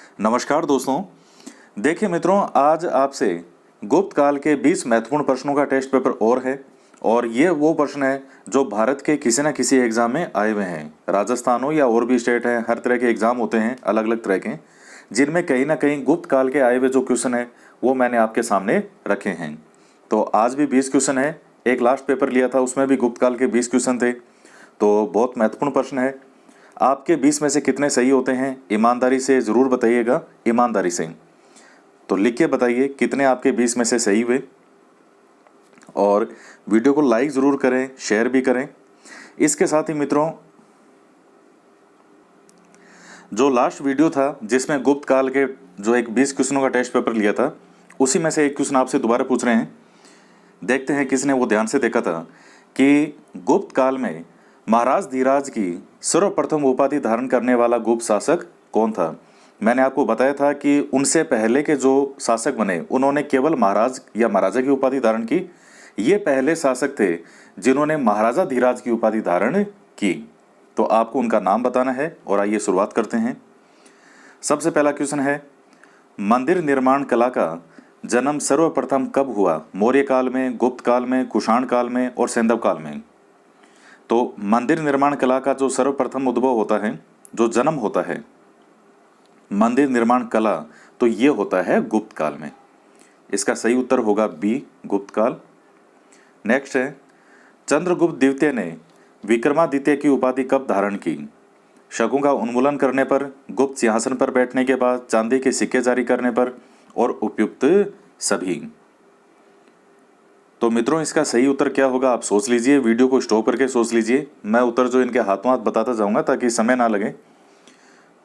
नमस्कार दोस्तों। देखिए मित्रों, आज आपसे गुप्त काल के 20 महत्वपूर्ण प्रश्नों का टेस्ट पेपर और है। और ये वो प्रश्न है जो भारत के किसी न किसी एग्जाम में आए हुए हैं। राजस्थान हो या और भी स्टेट है, हर तरह के एग्जाम होते हैं अलग अलग तरह के, जिनमें कहीं ना कहीं गुप्त काल के आए हुए जो क्वेश्चन है वो मैंने आपके सामने रखे हैं। तो आज भी 20 क्वेश्चन है। एक लास्ट पेपर लिया था, उसमें भी गुप्त काल के 20 क्वेश्चन थे। तो बहुत महत्वपूर्ण प्रश्न है। आपके 20 में से कितने सही होते हैं ईमानदारी से ज़रूर बताइएगा, ईमानदारी से। तो लिख के बताइए कितने आपके 20 में से सही हुए। और वीडियो को लाइक ज़रूर करें, शेयर भी करें। इसके साथ ही मित्रों, जो लास्ट वीडियो था जिसमें गुप्त काल के जो एक 20 क्वेश्चनों का टेस्ट पेपर लिया था, उसी में से एक क्वेश्चन आपसे दोबारा पूछ रहे हैं। देखते हैं किसने वो ध्यान से देखा था कि गुप्त काल में महाराज धीराज की सर्वप्रथम उपाधि धारण करने वाला गुप्त शासक कौन था। मैंने आपको बताया था कि उनसे पहले के जो शासक बने उन्होंने केवल महाराज या महाराजा की उपाधि धारण की। ये पहले शासक थे जिन्होंने महाराजा धीराज की उपाधि धारण की। तो आपको उनका नाम बताना है। और आइए शुरुआत करते हैं। सबसे पहला क्वेश्चन है, मंदिर निर्माण कला का जन्म सर्वप्रथम कब हुआ? मौर्य काल में, गुप्त काल में, कुषाण काल में और सैंधव काल में? तो मंदिर निर्माण कला का जो सर्वप्रथम उद्भव होता है, जो जन्म होता है मंदिर निर्माण कला, तो ये होता है गुप्त काल में। इसका सही उत्तर होगा बी, गुप्त काल। नेक्स्ट है, चंद्रगुप्त द्वितीय ने विक्रमादित्य की उपाधि कब धारण की? शकों का उन्मूलन करने पर, गुप्त सिंहासन पर बैठने के बाद, चांदी के सिक्के जारी करने पर और उपयुक्त सभी। तो मित्रों, इसका सही उत्तर क्या होगा आप सोच लीजिए, वीडियो को स्टॉप करके सोच लीजिए। मैं उत्तर जो इनके हाथों हाथ बताता जाऊंगा ताकि समय ना लगे।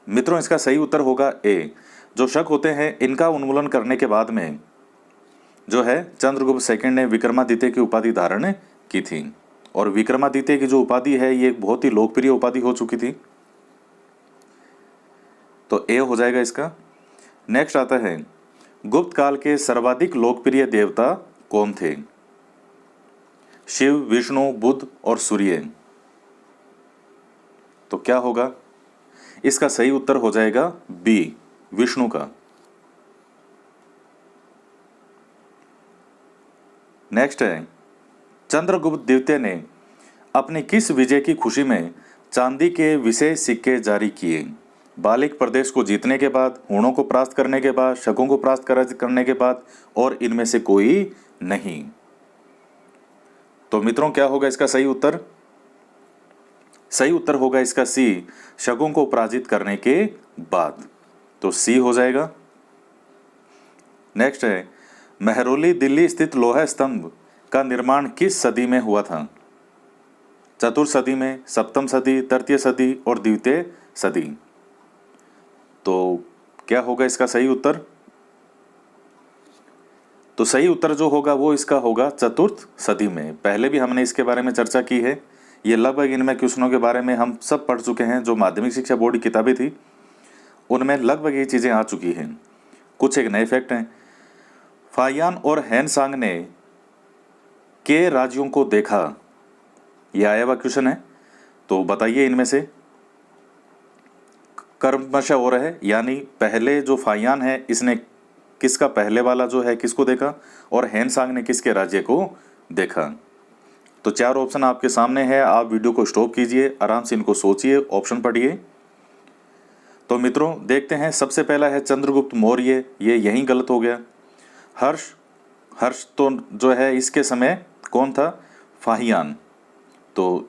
मित्रों, इसका सही उत्तर होगा ए। जो शक होते हैं इनका उन्मूलन करने के बाद में जो है चंद्रगुप्त सेकंड ने विक्रमादित्य की उपाधि धारण की थी। और विक्रमादित्य की जो उपाधि है ये एक बहुत ही लोकप्रिय उपाधि हो चुकी थी। तो ए हो जाएगा इसका। नेक्स्ट आता है, गुप्त काल के सर्वाधिक लोकप्रिय देवता कौन थे? शिव, विष्णु, बुध और सूर्य। तो क्या होगा? इसका सही उत्तर हो जाएगा बी, विष्णु का। नेक्स्ट है, चंद्रगुप्त द्वितीय ने अपनी किस विजय की खुशी में चांदी के विशेष सिक्के जारी किए? बालिक प्रदेश को जीतने के बाद, हूणों को परास्त करने के बाद, शकों को परास्त करने के बाद और इनमें से कोई नहीं। तो मित्रों, क्या होगा इसका सही उत्तर? सही उत्तर होगा इसका सी, शकों को पराजित करने के बाद। तो सी हो जाएगा। नेक्स्ट है, महरौली दिल्ली स्थित लोहा स्तंभ का निर्माण किस सदी में हुआ था? चतुर्थ सदी में, सप्तम सदी, तृतीय सदी और द्वितीय सदी। तो क्या होगा इसका सही उत्तर? तो सही उत्तर जो होगा वो इसका होगा चतुर्थ सदी में। पहले भी हमने इसके बारे में चर्चा की है। ये लगभग इनमें क्वेश्चनों के बारे में हम सब पढ़ चुके हैं। जो माध्यमिक शिक्षा बोर्ड की किताबें थी उनमें लगभग ये चीज़ें आ चुकी हैं। कुछ एक नए फैक्ट हैं। फाहियान और हैनसांग ने के राज्यों को देखा, ये आया हुआ क्वेश्चन है। तो बताइए इनमें से कर्मशः हो रहा है, यानी पहले जो फाहियान है इसने किसका पहले वाला जो है किसको देखा और हैनसांग ने किसके राज्य को देखा? तो चार ऑप्शन आपके सामने है। आप वीडियो को स्टॉप कीजिए, आराम से इनको सोचिए, ऑप्शन पढ़िए। तो मित्रों देखते हैं। सबसे पहला है चंद्रगुप्त मौर्य, ये यहीं गलत हो गया। हर्ष तो जो है इसके समय कौन था? फाहियान। तो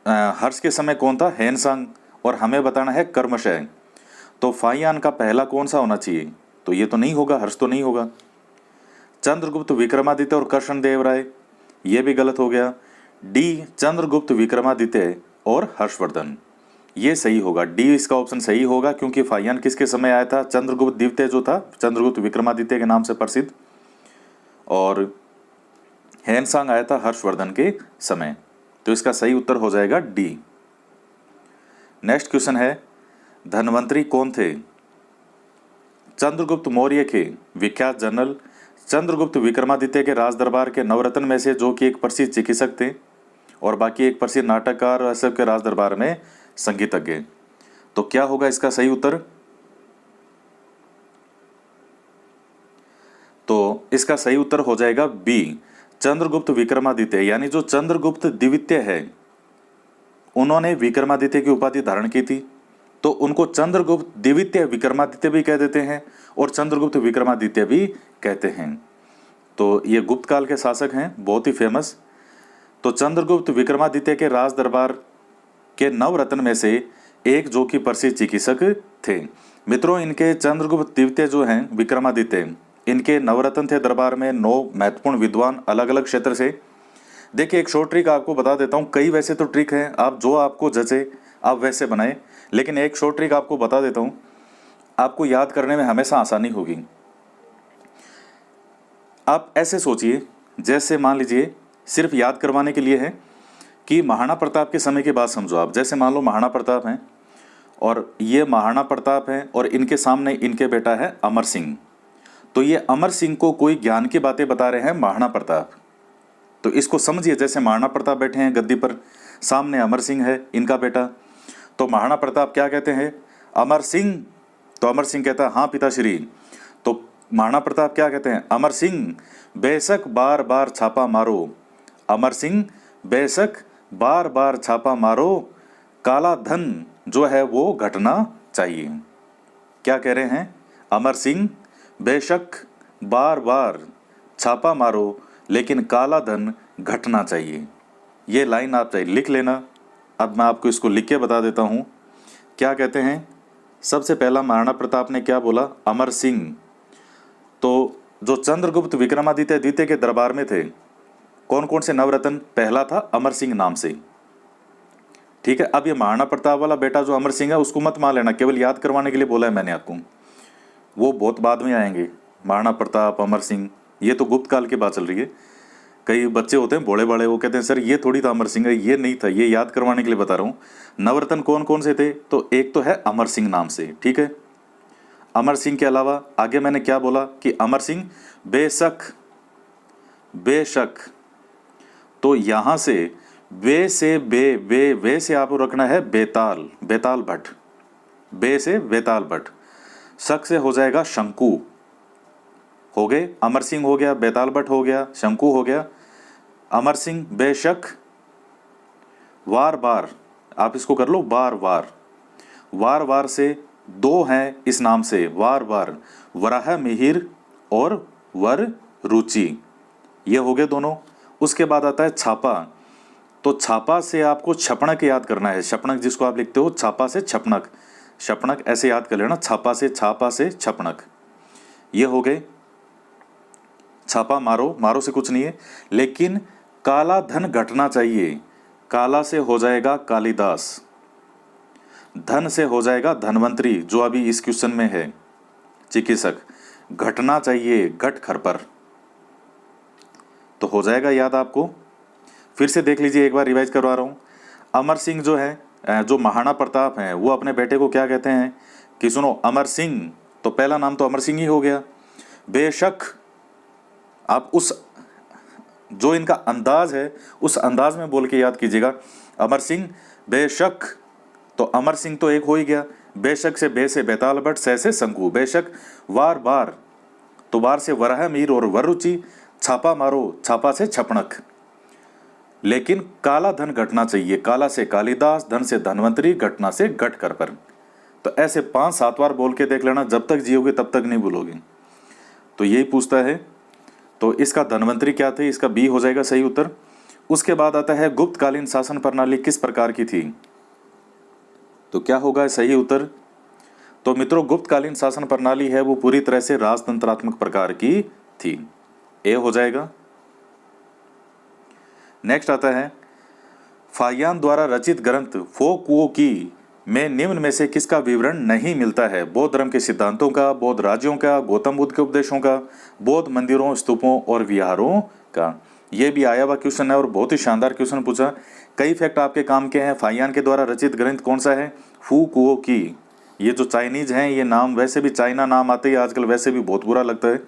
हर्ष के समय कौन था? हैनसांग। और हमें बताना है कर्मशः। तो फाहियान का पहला कौन सा होना चाहिए? तो ये तो नहीं होगा, हर्ष तो नहीं होगा। चंद्रगुप्त विक्रमादित्य और कृष्णदेव राय, ये भी गलत हो गया। डी, चंद्रगुप्त विक्रमादित्य और हर्षवर्धन, ये सही होगा। डी इसका ऑप्शन सही होगा क्योंकि फाहियान किसके समय आया था? चंद्रगुप्त द्वितीय जो था चंद्रगुप्त विक्रमादित्य के नाम से प्रसिद्ध, और हैनसांग आया था हर्षवर्धन के समय। तो इसका सही उत्तर हो जाएगा डी। नेक्स्ट क्वेश्चन है, धन्वंतरी कौन थे? चंद्रगुप्त मौर्य के विख्यात जनरल, चंद्रगुप्त विक्रमादित्य के राज दरबार के नवरत्न में से जो कि एक प्रसिद्ध चिकित्सक थे, और बाकी एक प्रसिद्ध नाटककार और सब के राज दरबार में संगीतज्ञ। तो क्या होगा इसका सही उत्तर? इसका सही उत्तर हो जाएगा बी, चंद्रगुप्त विक्रमादित्य। यानी जो चंद्रगुप्त द्वितीय है उन्होंने विक्रमादित्य की उपाधि धारण की थी, तो उनको चंद्रगुप्त द्वितीय विक्रमादित्य भी कह देते हैं और चंद्रगुप्त विक्रमादित्य भी कहते हैं। तो ये गुप्त काल के शासक हैं, बहुत ही फेमस। तो चंद्रगुप्त विक्रमादित्य के राज दरबार के नवरत्न में से एक जो कि प्रसिद्ध चिकित्सक थे। मित्रों, इनके चंद्रगुप्त द्वितीय जो हैं विक्रमादित्य, इनके नवरत्न थे दरबार में 9 महत्वपूर्ण विद्वान अलग अलग क्षेत्र से। देखिए, एक शॉर्ट ट्रिक आपको बता देता हूँ, कई वैसे तो ट्रिक हैं, आप जो आपको जचे आप वैसे बनाए, लेकिन एक शॉर्ट ट्रिक आपको बता देता हूँ, आपको याद करने में हमेशा आसानी होगी। आप ऐसे सोचिए, जैसे मान लीजिए सिर्फ याद करवाने के लिए है कि महाराणा प्रताप के समय की बात समझो आप। जैसे मान लो महाराणा प्रताप हैं और ये महाराणा प्रताप हैं और इनके सामने इनके बेटा है अमर सिंह। तो ये अमर सिंह को कोई ज्ञान की बातें बता रहे हैं महाराणा प्रताप। तो इसको समझिए, जैसे महाराणा प्रताप बैठे हैं गद्दी पर, सामने अमर सिंह है इनका बेटा। तो महाराणा प्रताप क्या कहते हैं, अमर सिंह। तो अमर सिंह कहता है हाँ पिताश्री। तो महाराणा प्रताप क्या कहते हैं, अमर सिंह बेशक बार बार छापा मारो, अमर सिंह बेशक बार बार छापा मारो, काला धन जो है वो घटना चाहिए। क्या कह रहे हैं, अमर सिंह बेशक बार बार छापा मारो लेकिन काला धन घटना चाहिए। ये लाइन आप चाहिए लिख लेना। अब मैं आपको इसको लिख के बता देता हूँ। क्या कहते हैं, सबसे पहला महाराणा प्रताप ने क्या बोला, अमर सिंह। तो जो चंद्रगुप्त विक्रमादित्य द्वितीय के दरबार में थे, कौन कौन से नवरत्न, पहला था अमर सिंह नाम से। ठीक है, अब ये महाराणा प्रताप वाला बेटा जो अमर सिंह है उसको मत मान लेना, केवल याद करवाने के लिए बोला है मैंने आपको, वो बहुत बाद में आएंगे। महाराणा प्रताप, अमर सिंह, ये तो गुप्त काल की बात चल रही है। कई बच्चे होते हैं बड़े बड़े, वो कहते हैं सर ये थोड़ी था अमर सिंह है, ये नहीं था, ये याद करवाने के लिए बता रहा हूँ। नवरत्न कौन कौन से थे, तो एक तो है अमर सिंह नाम से। ठीक है, अमर सिंह के अलावा आगे मैंने क्या बोला कि अमर सिंह बेशक, बेशक, तो यहां से वे से वे से आपको रखना है बेताल, बेताल भट्ट, बे से बेताल भट्ट, शक से हो जाएगा शंकु। हो गए, अमर सिंह हो गया, बेताल भट्ट हो गया, शंकु हो गया। अमर सिंह बेशक, वार बार, आप इसको कर लो बार बार, वार बार से 2 हैं इस नाम से, वार बार, वराह मिहिर और वर रुचि, ये हो गए दोनों। उसके बाद आता है छापा। तो छापा से आपको छपणक याद करना है, छपणक जिसको आप लिखते हो छापा से छपणक, छपणक ऐसे याद कर लेना, छापा से छपणक, ये हो गए। छापा मारो, मारो से कुछ नहीं है, लेकिन काला धन घटना चाहिए। काला से हो जाएगा कालिदास, धन से हो जाएगा धनवंतरी, जो अभी इस क्वेश्चन में है चिकित्सक। घटना चाहिए घट खर पर, तो हो जाएगा याद आपको। फिर से देख लीजिए, एक बार रिवाइज करवा रहा हूँ। अमर सिंह जो है, जो महाराणा प्रताप हैं, वो अपने बेटे को क्या कहते हैं कि सुनो अमर सिंह, तो पहला नाम तो अमर सिंह ही हो गया। बेशक, आप उस जो इनका अंदाज है उस अंदाज में बोल के याद कीजिएगा, अमर सिंह बेशक, तो अमर सिंह तो एक हो ही गया। बेशक से बे से बेताल भट्ट, से शंकु, बेशक, वार बार, तो बार से वराह मीर और वर रुचि, छापा मारो, छापा से छपणक, लेकिन काला धन घटना चाहिए। काला से कालिदास, धन से धनवंतरी, घटना से घट कर पर। तो ऐसे 5-7 बार बोल के देख लेना, जब तक जियोगे तब तक नहीं भूलोगे। तो यही पूछता है। तो इसका धनवंतरी क्या थे, इसका बी हो जाएगा सही उत्तर। उसके बाद आता है गुप्तकालीन शासन प्रणाली किस प्रकार की थी, तो क्या होगा सही उत्तर। तो मित्रों, गुप्तकालीन शासन प्रणाली है वो पूरी तरह से राजतंत्रात्मक प्रकार की थी, ए हो जाएगा। नेक्स्ट आता है फाहियान द्वारा रचित ग्रंथ फो कुओ की में निम्न में से किसका विवरण नहीं मिलता है। बौद्ध धर्म के सिद्धांतों का, बौद्ध राज्यों का, गौतम बुद्ध के उपदेशों का, बौद्ध मंदिरों, स्तूपों और विहारों का। ये भी आया हुआ क्वेश्चन है और बहुत ही शानदार क्वेश्चन पूछा। कई फैक्ट आपके काम के हैं। फाहियान के द्वारा रचित ग्रंथ कौन सा है, फू कुओ की। ये जो चाइनीज हैं, ये नाम वैसे भी चाइना नाम आते ही आजकल वैसे भी बहुत बुरा लगता है,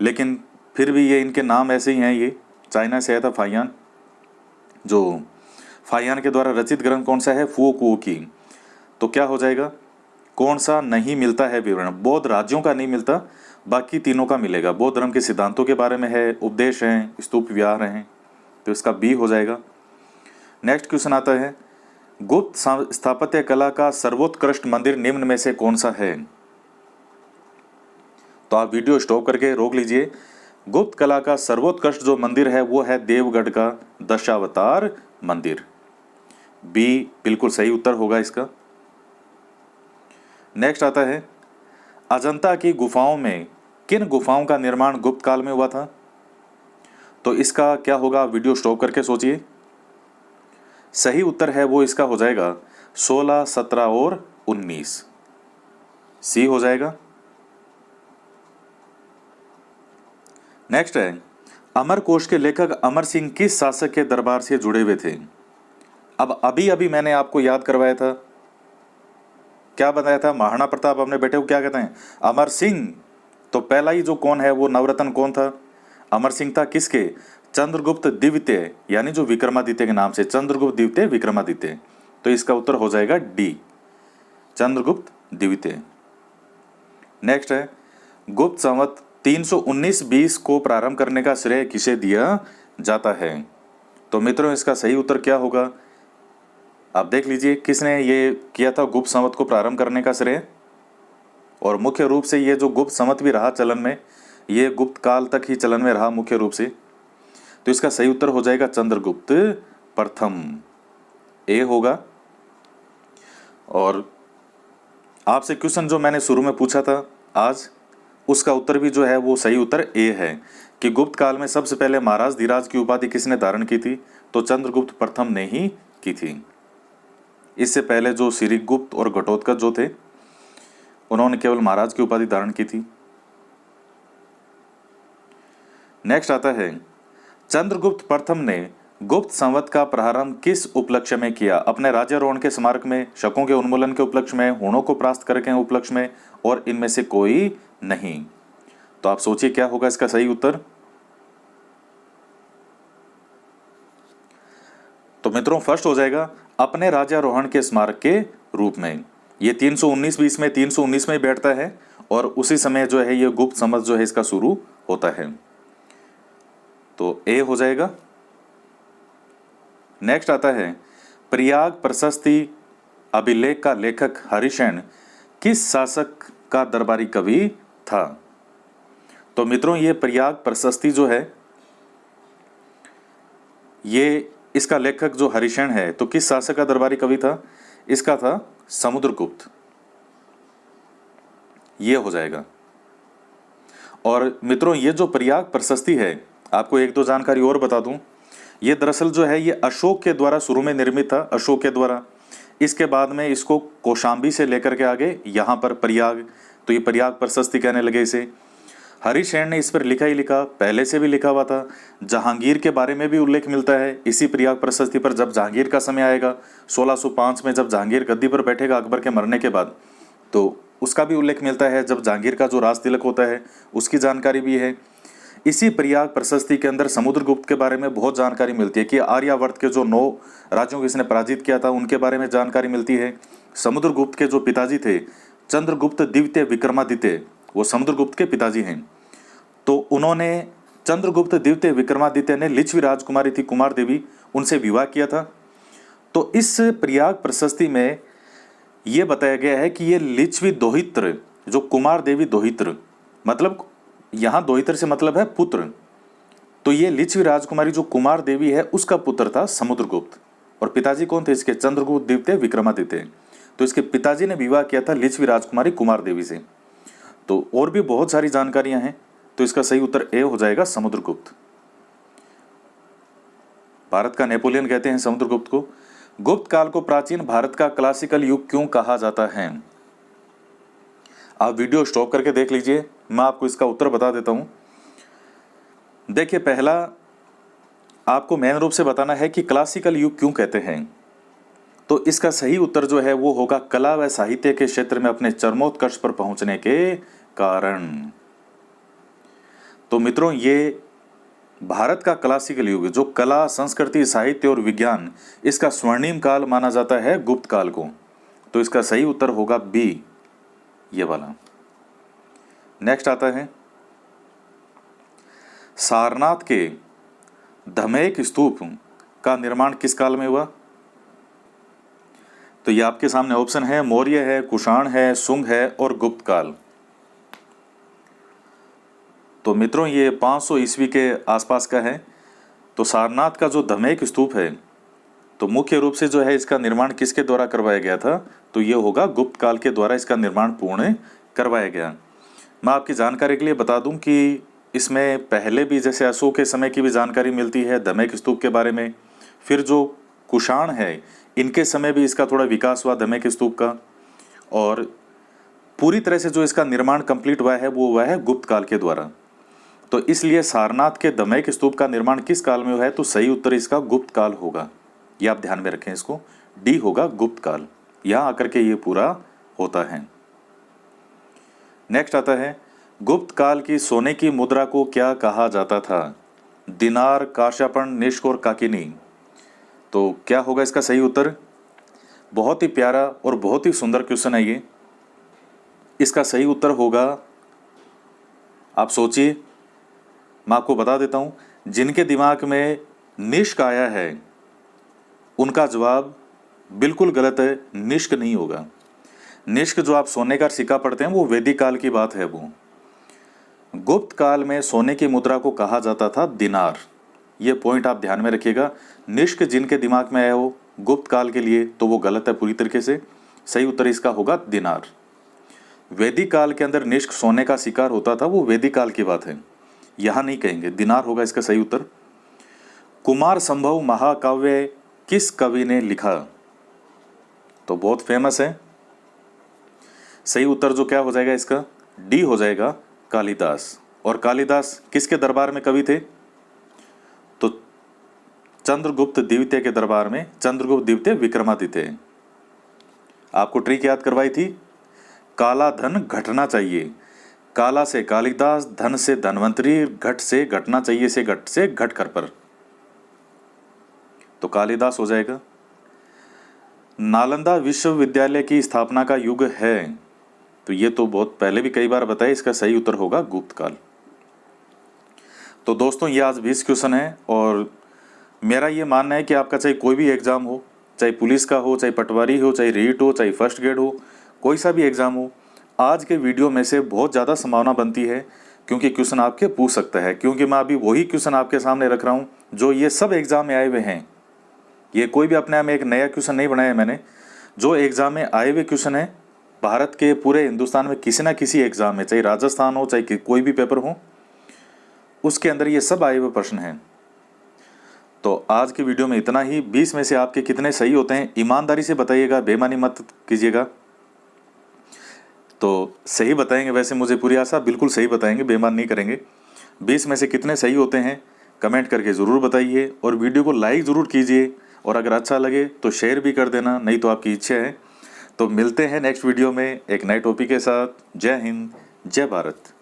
लेकिन फिर भी ये इनके नाम ऐसे ही हैं। ये चाइना से आया था फाहियान। जो फाहियान के द्वारा रचित ग्रंथ कौन सा है, फू कुओ की। तो क्या हो जाएगा, कौन सा नहीं मिलता है विवरण, बौद्ध राज्यों का नहीं मिलता, बाकी तीनों का मिलेगा। बौद्ध धर्म के सिद्धांतों के बारे में है, उपदेश हैं, स्तूप विहार हैं, तो इसका बी हो जाएगा। नेक्स्ट क्वेश्चन आता है, गुप्त स्थापत्य कला का सर्वोत्कृष्ट मंदिर निम्न में से कौन सा है? तो आप वीडियो स्टॉप करके रोक लीजिए। गुप्त कला का सर्वोत्कृष्ट जो मंदिर है वो है देवगढ़ का दशावतार मंदिर। बी बिल्कुल सही उत्तर होगा इसका। नेक्स्ट आता है, अजंता की गुफाओं में किन गुफाओं का निर्माण गुप्त काल में हुआ था? तो इसका क्या होगा, वीडियो स्टॉप करके सोचिए। सही उत्तर है वो इसका हो जाएगा 16, 17 और 19, सी हो जाएगा। नेक्स्ट है, अमरकोश के लेखक अमर सिंह किस शासक के दरबार से जुड़े हुए थे? अब अभी अभी मैंने आपको याद करवाया था, क्या बताया था, महाराणा प्रताप अपने बेटे को क्या कहते हैं, अमर सिंह। तो पहला ही जो कौन है वो नवरत्न कौन था? अमर सिंह था किसके? चंद्रगुप्त द्वितीय, यानी जो विक्रमादित्य के नाम से, चंद्रगुप्त द्वितीय विक्रमादित्य। तो इसका उत्तर हो जाएगा डी, चंद्रगुप्त द्वितीय। नेक्स्ट है, गुप्त संवत 319-20 को प्रारंभ करने का श्रेय किसे दिया जाता है? तो मित्रों इसका सही उत्तर क्या होगा, आप देख लीजिए किसने ये किया था गुप्त संवत को प्रारंभ करने का श्रेय। और मुख्य रूप से ये जो गुप्त संवत भी रहा चलन में, ये गुप्त काल तक ही चलन में रहा मुख्य रूप से। तो इसका सही उत्तर हो जाएगा चंद्रगुप्त प्रथम, ए होगा। और आपसे क्वेश्चन जो मैंने शुरू में पूछा था आज, उसका उत्तर भी जो है वो सही उत्तर ए है कि गुप्त काल में सबसे पहले महाराज धीराज की उपाधि किसने धारण की थी? तो चंद्रगुप्त प्रथम ने ही की थी। इससे पहले जो सिरिगुप्त और घटोत्कच जो थे, उन्होंने केवल महाराज की उपाधि धारण की थी। नेक्स्ट आता है, चंद्रगुप्त प्रथम ने गुप्त संवत का प्रारंभ किस उपलक्ष्य में किया? अपने राज्यारोहण के स्मारक में, शकों के उन्मूलन के उपलक्ष्य में, हूणों को परास्त करके उपलक्ष्य में, और इनमें से कोई नहीं। तो आप सोचिए क्या होगा इसका सही उत्तर। तो मित्रों फर्स्ट हो जाएगा अपने राज्यारोहण के स्मारक के रूप में। ये 319-20 में 319 में बैठता है और उसी समय जो है ये गुप्त संवत जो है इसका शुरू होता है। तो ए हो जाएगा। नेक्स्ट आता है, प्रयाग प्रशस्ति अभिलेख का लेखक हरिशैन किस शासक का दरबारी कवि था? तो मित्रों ये प्रयाग प्रशस्ति जो है, ये इसका लेखक जो हरिशैन है, तो किस शासक का दरबारी कवि था? इसका था समुद्रगुप्त, ये हो जाएगा। और मित्रों ये जो प्रयाग प्रशस्ति है, आपको एक दो जानकारी और बता दूं, ये दरअसल जो है ये अशोक के द्वारा शुरू में निर्मित था, अशोक के द्वारा। इसके बाद में इसको कौशाम्बी से लेकर के आगे यहाँ पर प्रयाग, तो ये प्रयाग प्रशस्ति कहने लगे इसे। हरिशैन ने इस पर लिखा ही लिखा, पहले से भी लिखा हुआ था। जहांगीर के बारे में भी उल्लेख मिलता है इसी प्रयाग प्रशस्ति पर। जब जहांगीर का समय आएगा 1605 में, जब जहांगीर गद्दी पर बैठेगा अकबर के मरने के बाद, तो उसका भी उल्लेख मिलता है। जब जहांगीर का जो राज तिलक होता है उसकी जानकारी भी है। इसी प्रयाग प्रशस्ति के अंदर समुद्रगुप्त के बारे में बहुत जानकारी मिलती है कि आर्यावर्त के जो 9 राज्यों को इसने पराजित किया था उनके बारे में जानकारी मिलती है। समुद्रगुप्त के जो पिताजी थे चंद्रगुप्त द्वितीय विक्रमादित्य, वो समुद्रगुप्त के पिताजी हैं। तो उन्होंने, चंद्रगुप्त द्वितीय विक्रमादित्य ने लिच्छवी राजकुमारी थी कुमार देवी, उनसे विवाह किया था। तो इस प्रयाग प्रशस्ति में ये बताया गया है कि ये लिच्छवी दोहित्र, जो कुमार देवी दोहित्र, मतलब यहाँ दोहित्र से मतलब है पुत्र, तो ये लिच्छवी राजकुमारी जो कुमार देवी है उसका पुत्र था समुद्रगुप्त। और पिताजी कौन थे इसके? चंद्रगुप्त द्वितीय विक्रमादित्य। तो इसके पिताजी ने विवाह किया था लिच्छवी राजकुमारी कुमार देवी से। तो और भी बहुत सारी जानकारियां हैं, तो इसका सही उत्तर ए हो जाएगा समुद्रगुप्त। भारत का नेपोलियन कहते हैं समुद्रगुप्त को। गुप्त काल को प्राचीन भारत का क्लासिकल युग क्यों कहा जाता है? आप वीडियो स्टॉप करके देख लीजिए, मैं आपको इसका उत्तर बता देता हूं। देखिए, पहला आपको मेन रूप से बताना है कि क्लासिकल युग क्यों कहते हैं। तो इसका सही उत्तर जो है वो होगा कला व साहित्य के क्षेत्र में अपने चरमोत्कर्ष पर पहुंचने के कारण। तो मित्रों ये भारत का क्लासिकल युग, जो कला, संस्कृति, साहित्य और विज्ञान, इसका स्वर्णिम काल माना जाता है गुप्त काल को। तो इसका सही उत्तर होगा बी, ये वाला। नेक्स्ट आता है सारनाथ के धमेक स्तूप का निर्माण किस काल में हुआ? तो ये आपके सामने ऑप्शन है, मौर्य है, कुषाण है, शुंग है और गुप्त काल। तो मित्रों ये 500 ईस्वी के आसपास का है। तो सारनाथ का जो धमेक स्तूप है तो मुख्य रूप से जो है इसका निर्माण किसके द्वारा करवाया गया था? तो ये होगा गुप्त काल के द्वारा इसका निर्माण पूर्ण करवाया गया। मैं आपकी जानकारी के लिए बता दूं कि इसमें पहले भी जैसे अशोक के समय की भी जानकारी मिलती है धमेक स्तूप के बारे में। फिर जो कुषाण है इनके समय भी इसका थोड़ा विकास हुआ धमेक स्तूप का, और पूरी तरह से जो इसका निर्माण कंप्लीट हुआ है वो हुआ है गुप्त काल के द्वारा। तो इसलिए सारनाथ के धमेक स्तूप का निर्माण किस काल में हुआ है? तो सही उत्तर इसका गुप्त काल होगा। ये आप ध्यान में रखें, इसको डी होगा गुप्त काल। यहां आकर के ये पूरा होता है। नेक्स्ट आता है गुप्त काल की सोने की मुद्रा को क्या कहा जाता था? दिनार, काश्यापण, निष्क और काकिनी। तो क्या होगा इसका सही उत्तर? बहुत ही प्यारा और बहुत ही सुंदर क्वेश्चन है ये। इसका सही उत्तर होगा, आप सोचिए, मैं आपको बता देता हूं, जिनके दिमाग में निष्क आया है उनका जवाब बिल्कुल गलत है। निष्क नहीं होगा। निष्क जो आप सोने का सिक्का पढ़ते हैं वो वैदिक काल की बात है। वो गुप्त काल में सोने की मुद्रा को कहा जाता था दिनार। ये पॉइंट आप ध्यान में रखिएगा। निष्क जिनके दिमाग में आया हो गुप्त काल के लिए तो वो गलत है पूरी तरीके से। सही उत्तर इसका होगा दिनार। वैदिक काल के अंदर निष्क सोने का शिकार होता था, वो वैदिक काल की बात है, यहां नहीं कहेंगे। दिनार होगा इसका सही उत्तर। कुमार संभव महाकाव्य किस कवि ने लिखा? तो बहुत फेमस है। सही उत्तर जो क्या हो जाएगा इसका? डी हो जाएगा, कालिदास। और कालिदास किसके दरबार में कवि थे? तो चंद्रगुप्त द्वितीय के दरबार में। चंद्रगुप्त द्वितीय विक्रमादित्य। आपको ट्रिक याद करवाई थी, काला धन घटना चाहिए। काला से कालिदास, धन से धनवंतरी, घट से घटना चाहिए से घट से घटकर पर। तो कालिदास हो जाएगा। नालंदा विश्वविद्यालय की स्थापना का युग है? तो ये तो बहुत पहले भी कई बार बताया, इसका सही उत्तर होगा गुप्त काल। तो दोस्तों ये आज 20 क्वेश्चन है और मेरा ये मानना है कि आपका चाहे कोई भी एग्जाम हो, चाहे पुलिस का हो, चाहे पटवारी हो, चाहे रीट हो, चाहे फर्स्ट ग्रेड हो, कोई सा भी एग्जाम हो, आज के वीडियो में से बहुत ज़्यादा संभावना बनती है क्योंकि क्वेश्चन आपके पूछ सकता है। क्योंकि मैं अभी वही क्वेश्चन आपके सामने रख रहा हूँ जो ये सब एग्जाम में आए हुए हैं। ये कोई भी अपने आप में एक नया क्वेश्चन नहीं बनाया मैंने। जो एग्जाम में आए हुए क्वेश्चन है भारत के पूरे हिंदुस्तान में किसी ना किसी एग्जाम में, चाहे राजस्थान हो चाहे कोई भी पेपर हो, उसके अंदर ये सब आए हुए प्रश्न हैं। तो आज की वीडियो में इतना ही। 20 में से आपके कितने सही होते हैं ईमानदारी से बताइएगा, बेईमानी मत कीजिएगा। तो सही बताएंगे, वैसे मुझे पूरी आशा, बिल्कुल सही बताएंगे, बेईमान नहीं करेंगे। 20 में से कितने सही होते हैं कमेंट करके ज़रूर बताइए और वीडियो को लाइक ज़रूर कीजिए। और अगर अच्छा लगे तो शेयर भी कर देना, नहीं तो आपकी इच्छा है। तो मिलते हैं नेक्स्ट वीडियो में एक नए टॉपिक के साथ। जय हिंद, जय भारत।